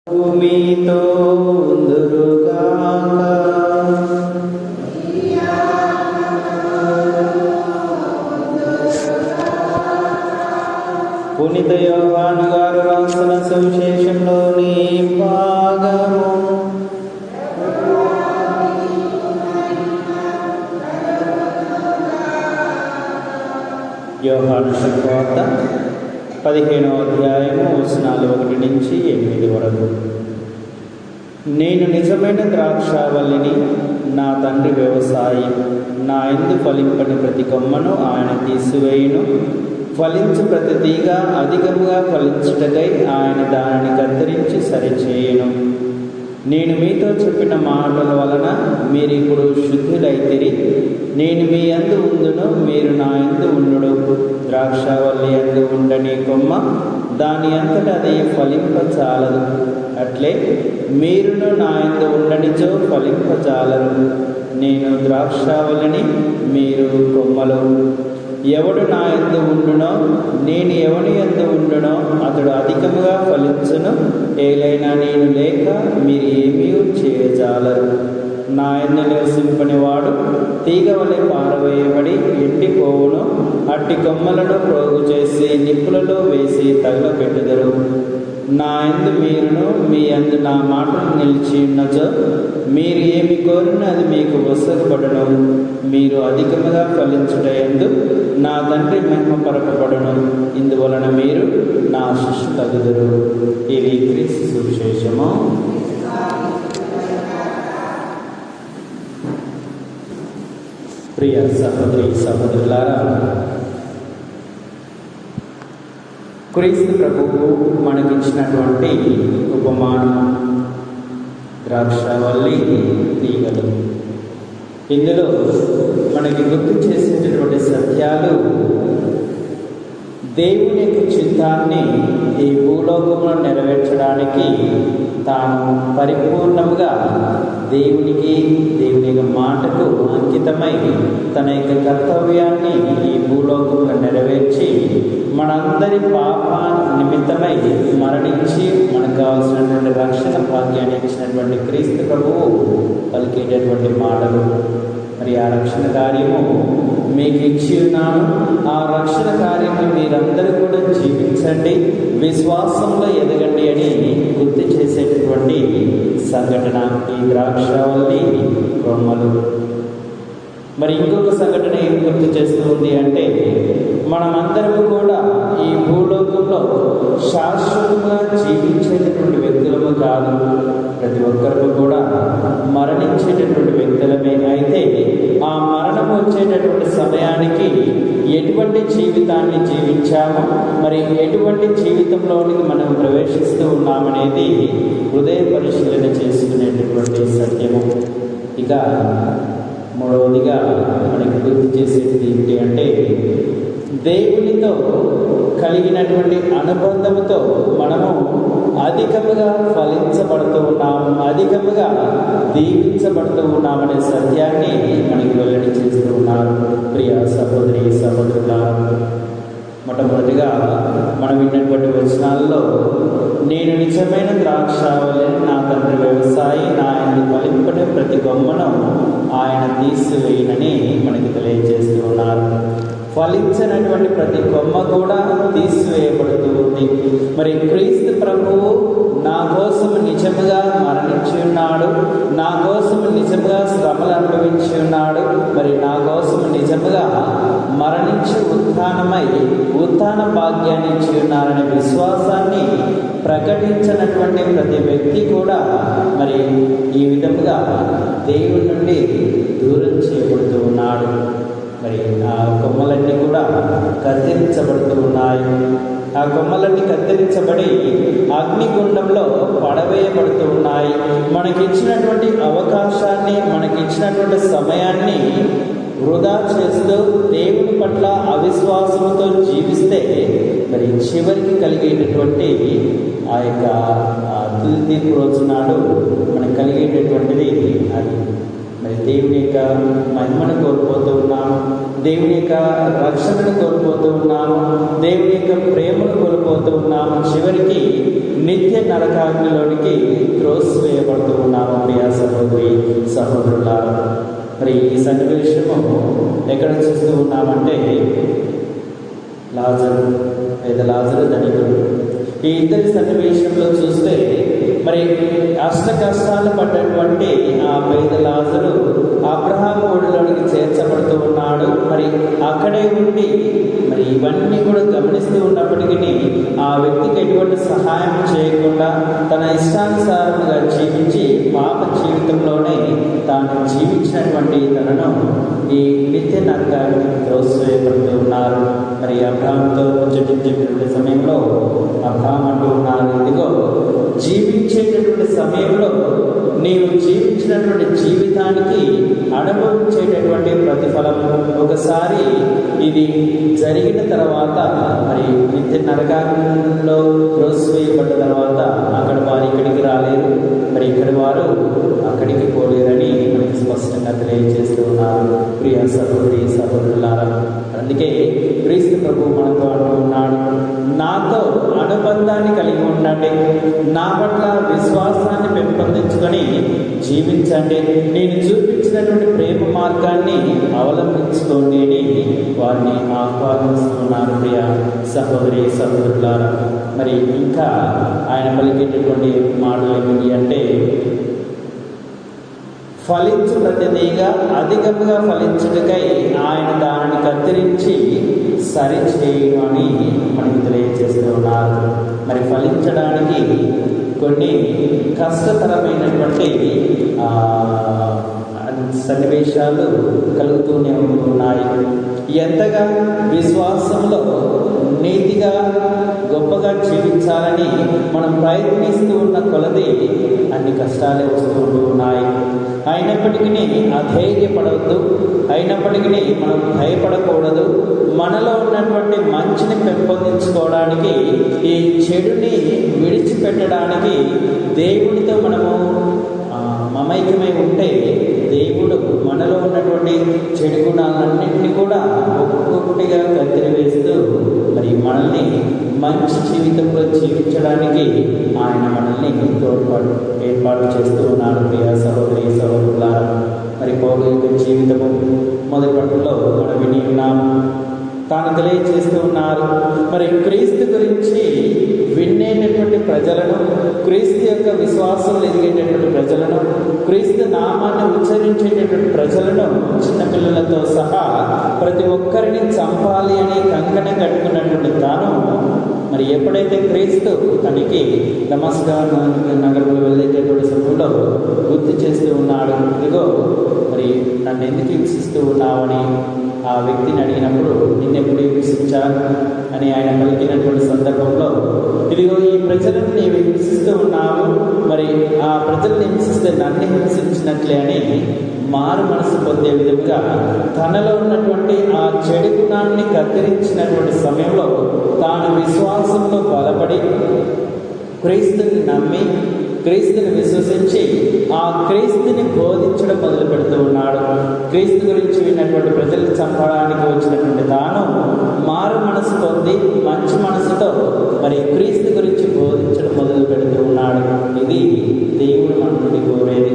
మీతో ఉందురుగాక. పునీత యోహాను గారు రాసిన సువిశేషంలోని భాగము. యోహాను సువార్త 15వ అధ్యాయము వచనాలు 1 నుంచి 8 వరకు. నేను నిజమైన ద్రాక్షావల్లిని, నా తండ్రి వ్యవసాయి. నా యందు ఫలింపని ప్రతి కొమ్మను ఆయన తీసివేయును, ఫలించు ప్రతి తీగ అధికముగా ఫలించుటకై ఆయన దానిని కత్తిరించి సరిచేయును. నేను మీతో చెప్పిన మాటల వలన మీరిప్పుడు శుద్ధులైతిరి. నేను మీ యందు ఉండును, మీరు నా యందు ఉండుడు. ద్రాక్షావల్లి యందు ఉండని కొమ్మ దాని అంతటా అది ఫలింపజాలదు. అట్లే మీరును నా యందు ఉండనిచో ఫలింపజాలరు. నేను ద్రాక్షావల్లిని, మీరు కొమ్మలు. ఎవడు నా యందు ఉండునో, నేను ఎవని యందు ఉండునో అతడు అధికముగా ఫలించును. ఏలైనా నేను లేక మీరు ఏమీ చేయజాలరు. నా యందు నివసింపని వాడు తీగ వలె పారవేయబడి ఎండిపోవును. అట్టి కొమ్మలను ప్రోగు చేసి నిప్పులలో వేసి తగలబెట్టుదురు. నా యందు మీరును, మీ యందు నా మాటలు నిలిచి ఉన్నచో మీరు ఏమి కోరినా అది మీకు వసగబడును. మీరు అధికముగా ఫలించుట యందు నా తండ్రి మహిమపరపబడును. ఇందువలన మీరు నా శిష్యులగుదురు. ఇది క్రీస్తు సువిశేషము. ప్రియ సహోదరి సహోదరులారా, క్రీస్తు ప్రభువు మనకిచ్చినటువంటి ఉపమానం ద్రాక్షావల్లి తీగలు. ఇందులో మనకి గుర్తు చేసేటటువంటి సత్యాలు దేవుని యొక్క చిత్తాన్ని ఈ భూలోకంలో నెరవేర్చడానికి తాను పరిపూర్ణంగా దేవుని యొక్క మాటకు అంకితమై తన యొక్క కర్తవ్యాన్ని ఈ భూలోకంలో నెరవేర్చి మనందరి పాప నిమిత్తమై మరణించి మనకు కావాల్సినటువంటి రక్షణ భాగ్యాన్ని ఇచ్చినటువంటి క్రీస్తు ప్రభువు పలికేటటువంటి మాటలు. మరి ఆ రక్షణ కార్యము మీకు ఇచ్చి ఉన్నాను. ఆ రక్షణ కార్యము మీరందరూ కూడా జీవించండి, విశ్వాసంలో ఎదగండి అని గుర్తు చేసేటటువంటి సంఘటన ఈ ద్రాక్షావల్లి కొమ్మలు. మరి ఇంకొక సంఘటన ఏం గుర్తు చేస్తుంది అంటే, మనమందరము కూడా ఈ భూలోకంలో శాశ్వతంగా జీవించేటటువంటి వ్యక్తులము కాదు. ప్రతి ఒక్కరికి కూడా మరణించేటటువంటి వ్యక్తులమే. అయితే ఆ మరణం వచ్చేటటువంటి సమయానికి ఎటువంటి జీవితాన్ని జీవించామో, మరి ఎటువంటి జీవితంలోనికి మనం ప్రవేశిస్తూ ఉన్నామనేది హృదయ పరిశీలన చేసుకునేటటువంటి సత్యము. ఇక మూడవదిగా మనకి గుర్తు చేసేది ఏంటి అంటే, దేవునితో కలిగినటువంటి అనుబంధముతో మనము అధికముగా ఫలించబడుతూ ఉన్నాము, అధికముగా దీవించబడుతూ ఉన్నామనే సత్యాన్ని మనకి వెల్లడి చేస్తూ ఉన్నారు. ప్రియ సహోదరి సహోదరులారా, మొట్టమొదటిగా మనం విన్నటువంటి వచనాల్లో నేను నిజమైన ద్రాక్షావల్లిని, నా తండ్రి వ్యవసాయి. నా యందు ఫలింపని ప్రతి కొమ్మను ఆయన తీసివేయనని మనకి తెలియజేస్తూ ఉన్నారు. ఫలించినటువంటి ప్రతి కొమ్మ కూడా తీసివేయబడుతూ ఉంది. మరి క్రీస్తు ప్రభువు నా కోసం నిజముగా మరణించి ఉన్నాడు, నా కోసం నిజముగా శ్రమలు అనుభవించి ఉన్నాడు, మరి నా కోసం నిజముగా మరణించి ఉత్థానమై ఉత్థాన భాగ్యాన్ని ఇచ్చి ఉన్నారనే విశ్వాసాన్ని ప్రకటించినటువంటి ప్రతి వ్యక్తి కూడా మరి ఈ విధముగా దేవుని నుండి దూరం చేయబడుతూ ఉన్నాడు. మరి ఆ కొమ్మలన్నీ కూడా కత్తిరించబడుతూ ఉన్నాయి. ఆ కొమ్మలన్నీ కత్తిరించబడి అగ్నిగుండంలో పడవేయబడుతూ ఉన్నాయి. మనకిచ్చినటువంటి అవకాశాన్ని, మనకిచ్చినటువంటి సమయాన్ని వృధా చేస్తూ దేవుని పట్ల అవిశ్వాసంతో జీవిస్తే మరి చివరికి కలిగేటటువంటి ఆ యొక్క తుది తీర్పు రోజు నాడు మనకు కలిగేటటువంటిది అది మరి దేవుని యొక్క మహిమను కోల్పోతూ ఉన్నాము, దేవుని యొక్క రక్షణను కోల్పోతూ ఉన్నాము, దేవుని యొక్క ప్రేమను కోల్పోతూ ఉన్నాము. చివరికి నిత్య నరకాగ్నిలోనికి త్రోసివేయబడుతూ ఉన్నాము. ప్రియ సహోదరి సహోదరులారా, మరి ఈ సన్నివేశము ఎక్కడ చూస్తూ ఉన్నామంటే లాజరు ధనికుడు, ఈ ఇద్దరి సన్నివేశంలో చూస్తే మరి అష్ట కష్టాలు పడ్డటువంటి ఆ పేద లాజరు అబ్రహాము ఒడిలోనికి చేర్చబడుతూ ఉన్నాడు. మరి అక్కడే ఉండి మరి ఇవన్నీ కూడా గమనిస్తూ ఉన్నప్పటికీ ఆ వ్యక్తికి ఎటువంటి సహాయం చేయకుండా తన ఇష్టానుసారముగా జీవించి పాప జీవితంలోనే తాను జీవించినటువంటి తనను ఈ నిత్య నరకానికి త్రోసివేయబడుతూ ఉన్నారు. మరి అబ్రహాంతో చెప్పినటువంటి సమయంలో అబ్రహాం అంటూ ఉన్నారు, ఇదిగో జీవించేటటువంటి సమయంలో నీవు జీవించినటువంటి జీవితానికి అనుభవించేటటువంటి ప్రతిఫలం ఒకసారి ఇది జరిగిన తర్వాత మరి నిత్య నరకంలో త్రోసివేయబడ్డ తర్వాత అక్కడ వారు ఇక్కడికి రాలేదు, మరి ఇక్కడి వారు అక్కడికి పోలేరని మనకి స్పష్టంగా తెలియజేస్తూ ఉన్నారు. ప్రియ సహోదరి సహోదరులారా, అందుకే క్రీస్తు ప్రభు మనతో అంటూ ఉన్నాడు, నాతో అనుబంధాన్ని కలిగి ఉండండి, నా పట్ల విశ్వాసాన్ని పెంపొందించుకొని జీవించండి, నేను చూపించినటువంటి ప్రేమ మార్గాన్ని అవలంబించుకోండి అని వారిని ఆహ్వానిస్తున్నారు. ప్రియ సహోదరి సహోదరులారా, మరి ఇంకా ఆయన పలికేటటువంటి మాటలు ఏమిటి అంటే, ఫలించు ప్రతిదీగా అధికంగా ఫలించుటకై ఆయన దానిని కత్తిరించి సరిచేయను అని మనకి తెలియజేస్తూ ఉన్నారు. మరి ఫలించడానికి కొన్ని కష్టతరమైనటువంటి సన్నివేశాలు కలుగుతూనే ఉన్నాయి. ఎంతగా విశ్వాసంలో నీతిగా గొప్పగా జీవించాలని మనం ప్రయత్నిస్తూ ఉన్న కొలది అన్ని కష్టాలే వస్తూ ఉన్నాయి. అయినప్పటికీ అధైర్యపడవద్దు, అయినప్పటికీ మనం భయపడకూడదు. మనలో ఉన్నటువంటి మంచిని పెంపొందించుకోవడానికి, ఈ చెడుని విడిచిపెట్టడానికి దేవుడితో మనము మమైక్యమై ఉంటే దేవుడు మనలో ఉన్నటువంటి చెడు గుణాలన్నింటినీ కూడా ఒక్కొక్కటిగా కత్తిరి వేస్తూ మరి మనల్ని మంచి జీవితంలో జీవించడానికి ఆయన మనల్ని ఏర్పాటు చేస్తూ ఉన్నాడు. ప్రియ సహోదరి సహోదరులారా, మరి పౌలు యొక్క జీవితము మొదటి పట్టులో మనం విని ఉన్నాము. తాను తెలియజేస్తూ ఉన్నారు, మరి క్రీస్తు గురించి వినేటటువంటి ప్రజలను, క్రీస్తు యొక్క విశ్వాసం ఎదిగేటటువంటి ప్రజలను, క్రీస్తు నామాన్ని ఉచ్చరించేటటువంటి ప్రజలను, చిన్నపిల్లలతో సహా ప్రతి ఒక్కరిని చంపాలి అని కంకణం కట్టుకున్నటువంటి తాను మరి ఎప్పుడైతే క్రీస్తు తనకి దమస్కా నగరంలో వెళ్ళేటటువంటి సమయంలో గుర్తు చేస్తూ ఉన్నాడు, ఇదిగో మరి నన్ను ఎందుకు హింసిస్తూ ఉన్నావని ఆ వ్యక్తిని అడిగినప్పుడు, నిన్నెప్పుడు హింసించాను అని ఆయన పలికినటువంటి సందర్భంలో, ఇదిగో ఈ ప్రజలను నీవు హింసిస్తూ ఉన్నావు, మరి ఆ ప్రజల్ని హింసిస్తే నన్ను హింసించినట్లే అని మారు మనసు పొందే విధంగా తనలో ఉన్నటువంటి ఆ చెడు గుణాన్ని కత్తిరించినటువంటి సమయంలో తాను విశ్వాసంలో బలపడి క్రీస్తుని నమ్మి క్రీస్తుని విశ్వసించి ఆ క్రీస్తుని బోధించడం మొదలు పెడుతూ ఉన్నాడు. క్రీస్తు గురించి విన్నటువంటి ప్రజలు చంపడానికి వచ్చినటువంటి తాను మారు మనసు పొంది మంచి మనసుతో మరి క్రీస్తు గురించి బోధించడం మొదలు పెడుతూ ఉన్నాడు. ఇది దేవుడు మన నుండి కోరేది.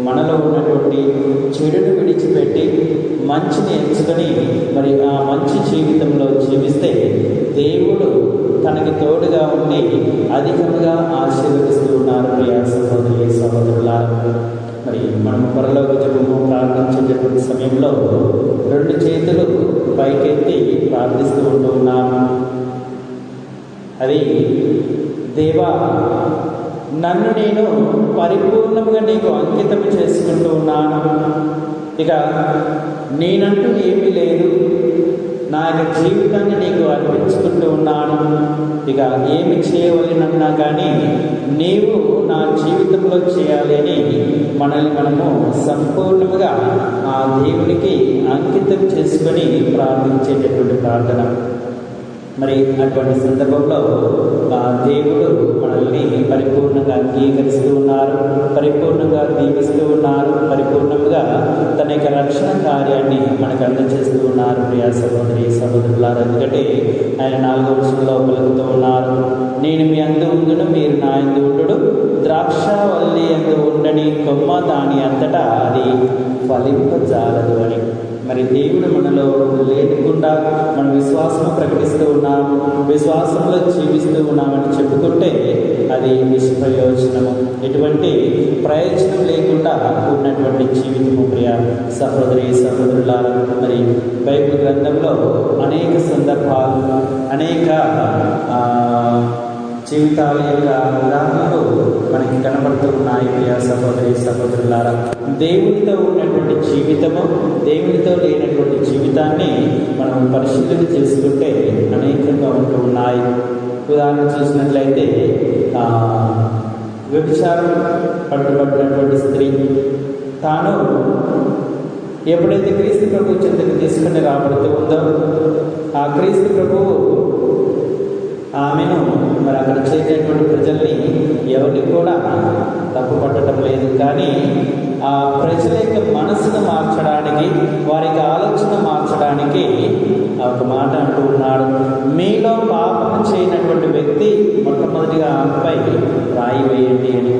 మనలో ఉన్నటువంటి చెడును విడిచిపెట్టి మంచిని ఎంచుకొని మరి ఆ మంచి జీవితంలో జీవిస్తే దేవుడు తనకి తోడుగా ఉండి అధికంగా ఆశీర్వదిస్తూ ఉన్నారు. ప్రియ సహోదరి సహోదరులారా, మరి మనం పరలోక జపము ప్రార్థించేటటువంటి సమయంలో రెండు చేతులు పైకెత్తి ప్రార్థిస్తూ ఉంటూ ఉన్నాము. అది, దేవా నన్ను నేను పరిపూర్ణంగా నీకు అంకితం చేసుకుంటూ ఉన్నాను, ఇక నేనంటూ ఏమీ లేదు, నా యొక్క జీవితాన్ని నీకు అర్పించుకుంటూ ఉన్నాను, ఇక ఏమి చేయవలనన్నా కానీ నీవు నా జీవితంలో చేయాలి అని మనల్ని మనము సంపూర్ణంగా ఆ దేవునికి అంకితం చేసుకొని ప్రార్థించేటటువంటి ప్రార్థన. మరి అటువంటి సందర్భంలో దేవుడు మనల్ని పరిపూర్ణంగా అంగీకరిస్తూ ఉన్నారు, పరిపూర్ణంగా దీవిస్తూ ఉన్నారు, పరిపూర్ణంగా తన యొక్క రక్షణ కార్యాన్ని మనకు అందజేస్తూ ఉన్నారు. ప్రియ సహోదరి సహోదరులారు, ఎందుకంటే ఆయన 4వ వచనంలో పలుకుతూ ఉన్నారు, నేను మీ అందు ఉండును, మీరు నా యందు ఉండుడు, ద్రాక్షావల్లి యందు ఉండని కొమ్మ దాని అంతటా అది ఫలింపజాలదు అని. మరి దేవుడు మనలో లేకుండా మనం విశ్వాసం ప్రకటిస్తూ ఉన్నాము, విశ్వాసంలో జీవిస్తూ ఉన్నామని చెప్పుకుంటే అది నిష్ప్రయోజనము, ఎటువంటి ప్రయోజనం లేకుండా ఉన్నటువంటి జీవితము. ప్రియ సహోదరి సహోదరులారా, మరి బైబిల్ గ్రంథంలో అనేక సందర్భాలు, అనేక జీవితాల యొక్క ఉదాహరణలు మనకి కనబడుతూ ఉన్నాయి. ప్రియ సహోదరి సహోదరులారా, దేవునితో ఉన్నటువంటి జీవితము, దేవునితో లేనటువంటి జీవితాన్ని మనం పరిశీలన చేసుకుంటే అనేకంగా ఉంటూ ఉన్నాయి. ఉదాహరణ చూసినట్లయితే వ్యభిచారం పట్టుబడినటువంటి స్త్రీ తాను ఎప్పుడైతే క్రీస్తు ప్రభు చెంతకు తీసుకుని రాబడుతూ ఉందో, ఆ క్రీస్తు ప్రభువు ఆమెను మరి అక్కడ చేసేటువంటి ప్రజల్ని ఎవరిని కూడా తప్పు పట్టడం లేదు, కానీ ఆ ప్రజల యొక్క మనసును మార్చడానికి, వారి యొక్క ఆలోచన మార్చడానికి ఒక మాట అంటూ ఉన్నాడు, మీలో పాపం చేయనటువంటి వ్యక్తి మొట్టమొదటిగా ఆమెపై రాయి వేయండి అని.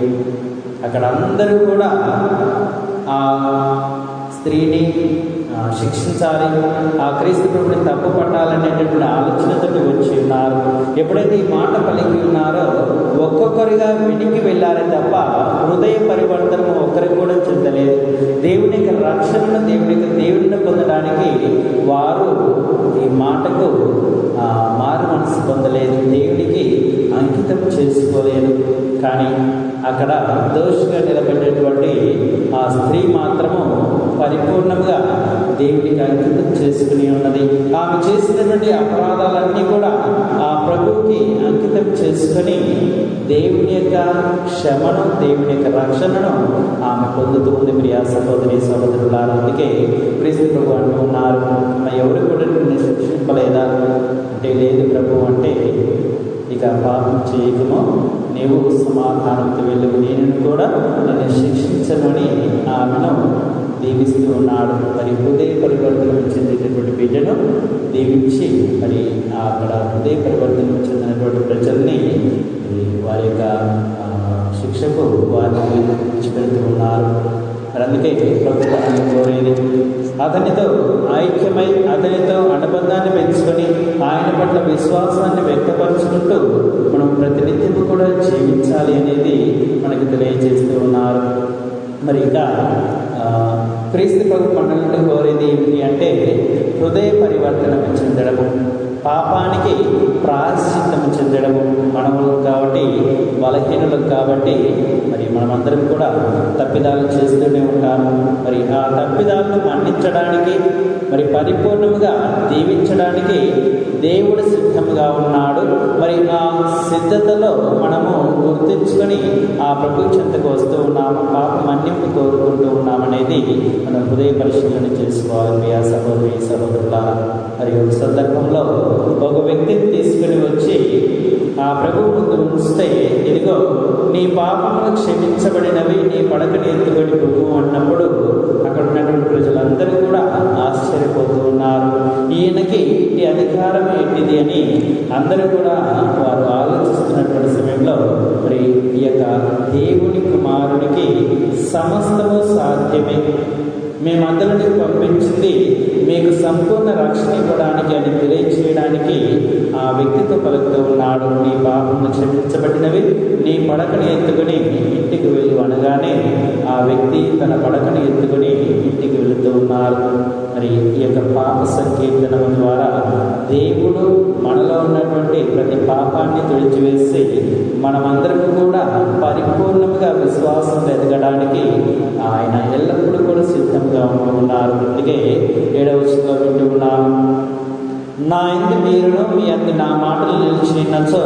అక్కడ అందరూ కూడా ఆ స్త్రీని శిక్షించాలి, ఆ క్రీస్తు ప్రభుని తప్పు పట్టాలనేటటువంటి ఆలోచనతో వచ్చి ఉన్నారు. ఎప్పుడైతే ఈ మాట పలికి ఉన్నారో ఒక్కొక్కరిగా వెనక్కి వెళ్ళారే తప్ప హృదయ పరివర్తన ఒక్కరికి కూడా చెందలేదు. దేవుని యొక్క రక్షణను, దేవుడిని పొందడానికి వారు ఈ మాటకు మారు మనసు పొందలేదు, దేవుడికి అంకితం చేసుకోలేదు. కానీ అక్కడ దోషిగా నిలబడినటువంటి ఆ స్త్రీ మాత్రము పరిపూర్ణంగా దేవుడికి అంకితం చేసుకుని ఉన్నది. ఆమె చేసినటువంటి అపరాధాలన్నీ కూడా ఆ ప్రభువుకి అంకితం చేసుకొని దేవుని యొక్క క్షమను, దేవుని యొక్క రక్షణను ఆమె పొందుతూ ఉంది. ప్రియ సహోదరి సహోదరులారా, అందుకే క్రీస్తు ప్రభు అంటూ ఉన్నారు, ఎవరు కూడా నిన్ను శిక్షింపలేదా అంటే, లేదు ప్రభు అంటే ఇక పాపం చేయకము, నీవు సమాధానంతో వెళ్ళు, నేను కూడా నన్ను శిక్షించమని ఆమెను దీవిస్తూ ఉన్నాడు. మరి హృదయ పరివర్తన చెందేటటువంటి బిడ్డను దీవించి మరి అక్కడ హృదయ పరివర్తన చెందినటువంటి ప్రజల్ని వారి యొక్క శిక్షకు వారిని విడిచిపెడుతూ ఉన్నారు. మరి అందుకే ప్రభుత్వాన్ని కోరేది అతనితో ఐక్యమై అతనితో అనుబంధాన్ని పెంచుకొని ఆయన పట్ల విశ్వాసాన్ని వ్యక్తపరుచుకుంటూ మనం ప్రతినిత్యము కూడా జీవించాలి అనేది మనకి తెలియజేస్తూ ఉన్నారు. మరి ఇంకా క్రీస్తు ప్రభు మనల్ని కోరేది ఏమిటి అంటే హృదయ పరివర్తన చెందడము, పాపానికి ప్రాయశ్చిత్తము చెందడము. మనము కాబట్టి బలహీనులకు కాబట్టి మరి మనమందరం కూడా తప్పిదాలు చేస్తూనే ఉంటాము. మరి ఆ తప్పిదాలను మన్నించడానికి, మరి పరిపూర్ణముగా దీవించడానికి దేవుడు సిద్ధంగా ఉన్నాడు. మరి ఆ సిద్ధతలో మనము గుర్తించుకొని ఆ ప్రభు చెంతకు వస్తూ ఉన్నాము, పాప మన్నింపు కోరుకుంటూ ఉన్నామనేది మనం హృదయ పరిశీలన చేసుకోవాలి. ప్రియ సహోదరి సహోదరులారా, మరి ఒక సందర్భంలో ఒక వ్యక్తిని తీసుకుని వచ్చి ఆ ప్రభు ముందు ఉంచితే, ఇదిగో నీ పాపములు క్షమించబడినవి, నీ పడకని ఎత్తుకొని పోవు అన్నప్పుడు అక్కడ ఉన్నటువంటి ప్రజలందరూ కూడా ఆశ్చర్యపోతూ ఉన్నారు. ఈయనకి ఈ అధికారం ఏంటిది అని అందరూ కూడా వారు ఆలోచిస్తున్నటువంటి సమయంలో మరి ఈ యొక్క దేవుని కుమారునికి సమస్తము సాధ్యమే, మేమందరినీ పంపించింది మీకు సంపూర్ణ రక్షణ ఇవ్వడానికి అని తెలియచేయడానికి ఆ వ్యక్తితో పలుకుతూ ఉన్నాడు. నీ పాపము క్షమించబడినవి, నీ పడకని ఎత్తుకుని ఇంటికి వెళ్ళు అనగానే ఆ వ్యక్తి తన పడకని ఎత్తుకుని ఇంటికి వెళుతూ ఉన్నారు. మరి ఈ యొక్క పాప సంకీర్తనం ద్వారా దేవుడు మనలో ఉన్నటువంటి ప్రతి పాపాన్ని తుడిచివేసి మనమందరం కూడా పరిపూర్ణంగా విశ్వాసం ఎదగడానికి ఆయన ఎల్లప్పుడూ కూడా సిద్ధంగా ఉన్నారు. అందుకే 7వ వచనంలో వింటూ ఉన్నాము, నా యందు మీరును మీ అందు నా మాటలు నిలిచినచో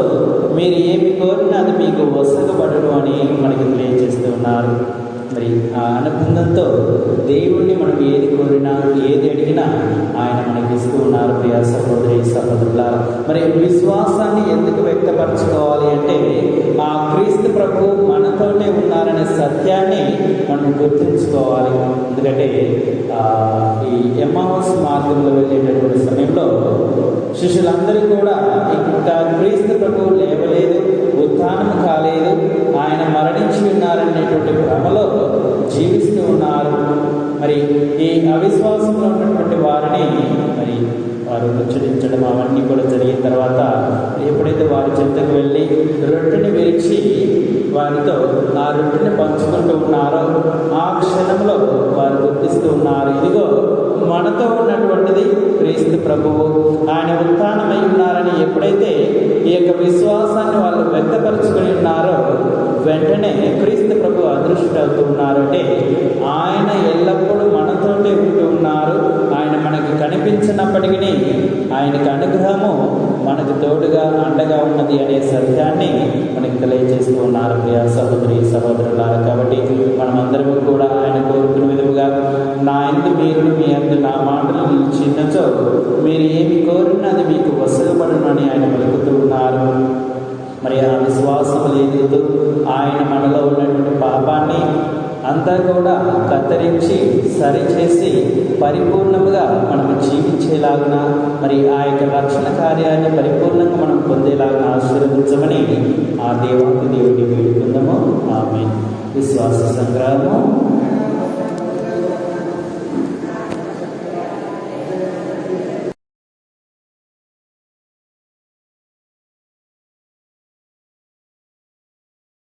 మీరు ఏమి కోరినా అది మీకు వసగబడును అని మనకి తెలియజేస్తూ ఉన్నారు. మరి ఆ అనుబంధంతో దేవుణ్ణి మనం ఏది కోరినా, ఏది అడిగినా ఆయన మనకి ఇస్తూ ఉన్నారు. ప్రియ సహోదరి సహోదరులారా, మరి విశ్వాసాన్ని ఎందుకు వ్యక్తపరచుకోవాలి అంటే ఆ క్రీస్తు ప్రభు మనతోనే ఉన్నారనే సత్యాన్ని మనం గుర్తుంచుకోవాలి. ఎందుకంటే ఈ ఎమ్మావుస్ మార్గంలో వెళ్ళేటటువంటి సమయంలో శిష్యులందరూ కూడా ఇంకా క్రీస్తు ప్రభు లేవలేదు, ఉత్థానం కాలేదు, ఆయన మరణించి ఉన్నారనేటువంటి భ్రమలో జీవిస్తూ ఉన్నారు. మరి ఈ అవిశ్వాసంలో ఉన్నటువంటి వారిని మరి వారు ముచ్చరించడం అవన్నీ కూడా జరిగిన తర్వాత ఎప్పుడైతే వారి చెంతకు వెళ్ళి రొట్టెని విరిచి వారితో ఆ రొట్టెని పంచుకుంటూ ఉన్నారో ఆ క్షణంలో వారు గుర్తిస్తూ ఉన్నారు, ఇదిగో మనతో ఉన్నటువంటిది క్రీస్తు ప్రభువు, ఆయన ఉత్థానమై ఉన్నారని ఎప్పుడైతే ఈ యొక్క విశ్వాసాన్ని వాళ్ళు వ్యక్తపరుచుకుని ఉన్నారో వెంటనే క్రీస్తు ప్రభు అదృష్టవుతూ ఉన్నారు. అంటే ఆయన ఎల్లప్పుడూ మనతోటే ఉంటూ ఉన్నారు. ఆయన మనకి కనిపించినప్పటికీ ఆయనకి అనుగ్రహము మనకు తోడుగా అండగా ఉన్నది అనే సత్యాన్ని మనకి తెలియజేస్తూ ఉన్నారు ప్రియ సహోదరి సహోదరులారా. కాబట్టి మనమందరము కూడా ఆయన కోరుకున్న విధముగా నా యందు మీరు మీ యందు నా మాటలు నిలిచినచో మీరు ఏమి కోరినది మీకు వసగబడును అని ఆయన పలుకుతూ ఉన్నారు. మరి ఆ విశ్వాసం లేదు ఆయన మనలో ఉన్నటువంటి పాపాన్ని అంతా కూడా కత్తిరించి సరిచేసి పరిపూర్ణంగా మనం జీవించేలాగున మరి ఆ యొక్క రక్షణ కార్యాన్ని పరిపూర్ణంగా మనం పొందేలాగా ఆశీర్వదించమని ఆ దేవుడిని వేడుకుందాము. ఆమేన్. విశ్వాస సంగ్రహము.